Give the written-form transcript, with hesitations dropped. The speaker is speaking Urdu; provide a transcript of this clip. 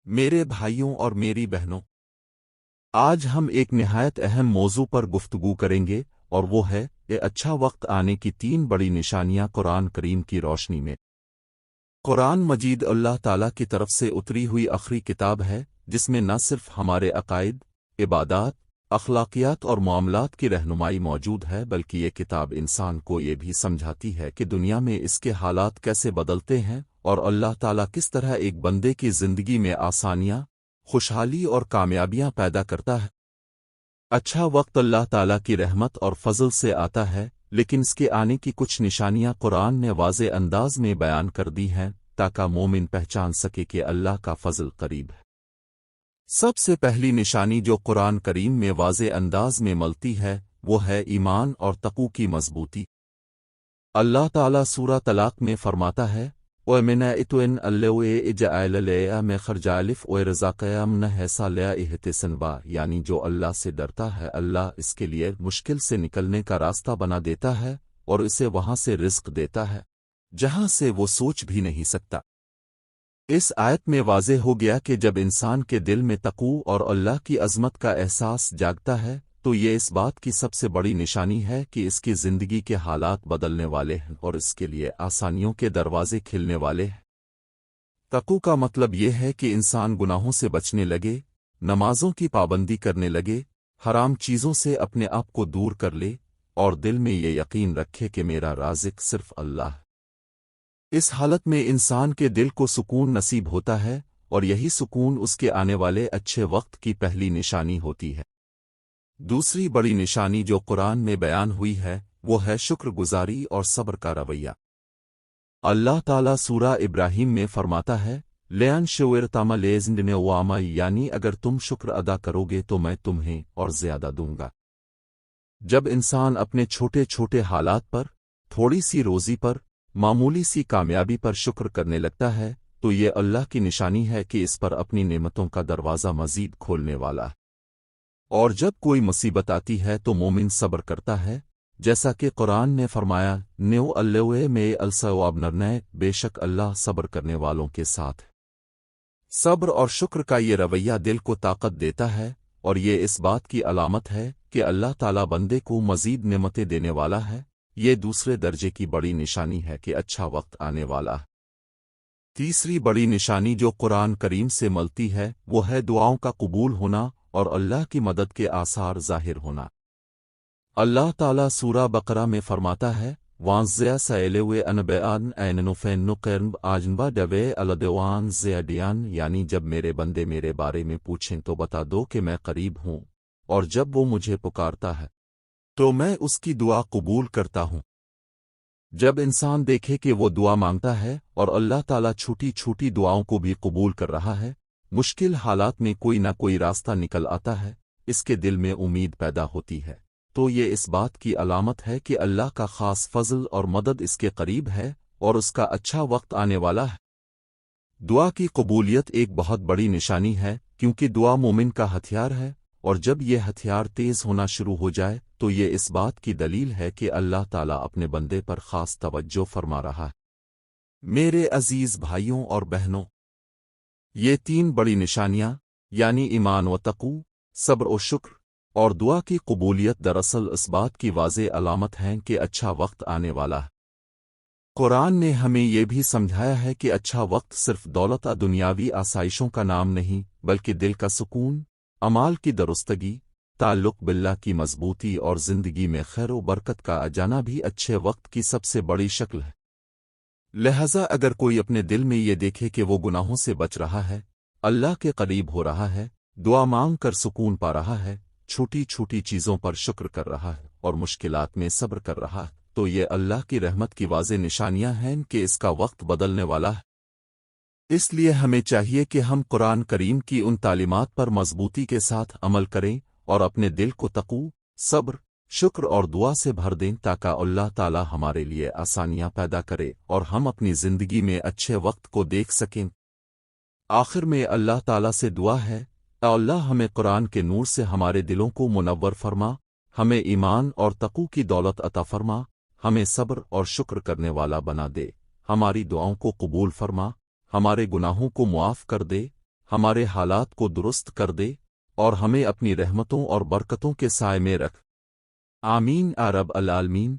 میرے بھائیوں اور میری بہنوں، آج ہم ایک نہایت اہم موضوع پر گفتگو کریں گے اور وہ ہے کہ اچھا وقت آنے کی 3 بڑی نشانیاں قرآن کریم کی روشنی میں۔ قرآن مجید اللہ تعالیٰ کی طرف سے اتری ہوئی آخری کتاب ہے جس میں نہ صرف ہمارے عقائد، عبادات، اخلاقیات اور معاملات کی رہنمائی موجود ہے بلکہ یہ کتاب انسان کو یہ بھی سمجھاتی ہے کہ دنیا میں اس کے حالات کیسے بدلتے ہیں اور اللہ تعالیٰ کس طرح ایک بندے کی زندگی میں آسانیاں، خوشحالی اور کامیابیاں پیدا کرتا ہے۔ اچھا وقت اللہ تعالیٰ کی رحمت اور فضل سے آتا ہے، لیکن اس کے آنے کی کچھ نشانیاں قرآن نے واضح انداز میں بیان کر دی ہیں تاکہ مومن پہچان سکے کہ اللہ کا فضل قریب ہے۔ سب سے پہلی نشانی جو قرآن کریم میں واضح انداز میں ملتی ہے وہ ہے ایمان اور تقوی کی مضبوطی۔ اللہ تعالیٰ سورہ طلاق میں فرماتا ہے وَمِنَ اِتْوَنْ اللَّوْ اِجَعَلَ لَيَا مَا خَرْجَالِفْ وَرَزَقَيَا مَنْ حَيْثَ لَا يَحْتَسِبُ، یعنی جو اللہ سے ڈرتا ہے اللہ اس کے لیے مشکل سے نکلنے کا راستہ بنا دیتا ہے اور اسے وہاں سے رزق دیتا ہے جہاں سے وہ سوچ بھی نہیں سکتا۔ اس آیت میں واضح ہو گیا کہ جب انسان کے دل میں تقوی اور اللہ کی عظمت کا احساس جاگتا ہے تو یہ اس بات کی سب سے بڑی نشانی ہے کہ اس کی زندگی کے حالات بدلنے والے ہیں اور اس کے لیے آسانیوں کے دروازے کھلنے والے ہیں۔ تقوی کا مطلب یہ ہے کہ انسان گناہوں سے بچنے لگے، نمازوں کی پابندی کرنے لگے، حرام چیزوں سے اپنے آپ کو دور کر لے اور دل میں یہ یقین رکھے کہ میرا رازق صرف اللہ ہے۔ اس حالت میں انسان کے دل کو سکون نصیب ہوتا ہے اور یہی سکون اس کے آنے والے اچھے وقت کی پہلی نشانی ہوتی ہے۔ دوسری بڑی نشانی جو قرآن میں بیان ہوئی ہے وہ ہے شکر گزاری اور صبر کا رویہ۔ اللہ تعالیٰ سورہ ابراہیم میں فرماتا ہے لَإِن شَكَرْتُمْ لَأَزِيدَنَّكُمْ، یعنی اگر تم شکر ادا کرو گے تو میں تمہیں اور زیادہ دوں گا۔ جب انسان اپنے چھوٹے چھوٹے حالات پر، تھوڑی سی روزی پر، معمولی سی کامیابی پر شکر کرنے لگتا ہے تو یہ اللہ کی نشانی ہے کہ اس پر اپنی نعمتوں کا دروازہ مزید کھولنے والا ہے۔ اور جب کوئی مصیبت آتی ہے تو مومن صبر کرتا ہے، جیسا کہ قرآن نے فرمایا نیو اللہ میں الثواب نرنے، بے شک اللہ صبر کرنے والوں کے ساتھ ہے۔ صبر اور شکر کا یہ رویہ دل کو طاقت دیتا ہے اور یہ اس بات کی علامت ہے کہ اللہ تعالیٰ بندے کو مزید نعمتیں دینے والا ہے۔ یہ دوسرے درجے کی بڑی نشانی ہے کہ اچھا وقت آنے والا ہے۔ تیسری بڑی نشانی جو قرآن کریم سے ملتی ہے وہ ہے دعاؤں کا قبول ہونا اور اللہ کی مدد کے آثار ظاہر ہونا۔ اللہ تعالیٰ سورہ بقرہ میں فرماتا ہے وَانْزِعَ سَائِلَوِ أَنْبَئَانْ أَيْنَنُفَيْنُ قَرْنْ آجنبا ڈوے الدوان زیادیان، یعنی جب میرے بندے میرے بارے میں پوچھیں تو بتا دو کہ میں قریب ہوں، اور جب وہ مجھے پکارتا ہے تو میں اس کی دعا قبول کرتا ہوں۔ جب انسان دیکھے کہ وہ دعا مانگتا ہے اور اللہ تعالیٰ چھوٹی چھوٹی دعاؤں کو بھی قبول کر رہا ہے، مشکل حالات میں کوئی نہ کوئی راستہ نکل آتا ہے، اس کے دل میں امید پیدا ہوتی ہے، تو یہ اس بات کی علامت ہے کہ اللہ کا خاص فضل اور مدد اس کے قریب ہے اور اس کا اچھا وقت آنے والا ہے۔ دعا کی قبولیت ایک بہت بڑی نشانی ہے کیونکہ دعا مومن کا ہتھیار ہے، اور جب یہ ہتھیار تیز ہونا شروع ہو جائے تو یہ اس بات کی دلیل ہے کہ اللہ تعالیٰ اپنے بندے پر خاص توجہ فرما رہا ہے۔ میرے عزیز بھائیوں اور بہنوں، یہ 3 بڑی نشانیاں یعنی ایمان و تقوی، صبر و شکر اور دعا کی قبولیت دراصل اس بات کی واضح علامت ہیں کہ اچھا وقت آنے والا ہے۔ قرآن نے ہمیں یہ بھی سمجھایا ہے کہ اچھا وقت صرف دولت دنیاوی آسائشوں کا نام نہیں بلکہ دل کا سکون، اعمال کی درستگی، تعلق باللہ کی مضبوطی اور زندگی میں خیر و برکت کا آ جانا بھی اچھے وقت کی سب سے بڑی شکل ہے۔ لہذا اگر کوئی اپنے دل میں یہ دیکھے کہ وہ گناہوں سے بچ رہا ہے، اللہ کے قریب ہو رہا ہے، دعا مانگ کر سکون پا رہا ہے، چھوٹی چھوٹی چیزوں پر شکر کر رہا ہے اور مشکلات میں صبر کر رہا ہے، تو یہ اللہ کی رحمت کی واضح نشانیاں ہیں کہ اس کا وقت بدلنے والا ہے۔ اس لیے ہمیں چاہیے کہ ہم قرآن کریم کی ان تعلیمات پر مضبوطی کے ساتھ عمل کریں اور اپنے دل کو تقوی، صبر، شکر اور دعا سے بھر دیں تاکہ اللہ تعالیٰ ہمارے لیے آسانیاں پیدا کرے اور ہم اپنی زندگی میں اچھے وقت کو دیکھ سکیں۔ آخر میں اللہ تعالیٰ سے دعا ہے اے اللہ ہمیں قرآن کے نور سے ہمارے دلوں کو منور فرما، ہمیں ایمان اور تقوی کی دولت عطا فرما، ہمیں صبر اور شکر کرنے والا بنا دے، ہماری دعاؤں کو قبول فرما، ہمارے گناہوں کو معاف کر دے، ہمارے حالات کو درست کر دے اور ہمیں اپنی رحمتوں اور برکتوں کے سائے میں رکھ۔ آمین یا رب العالمین۔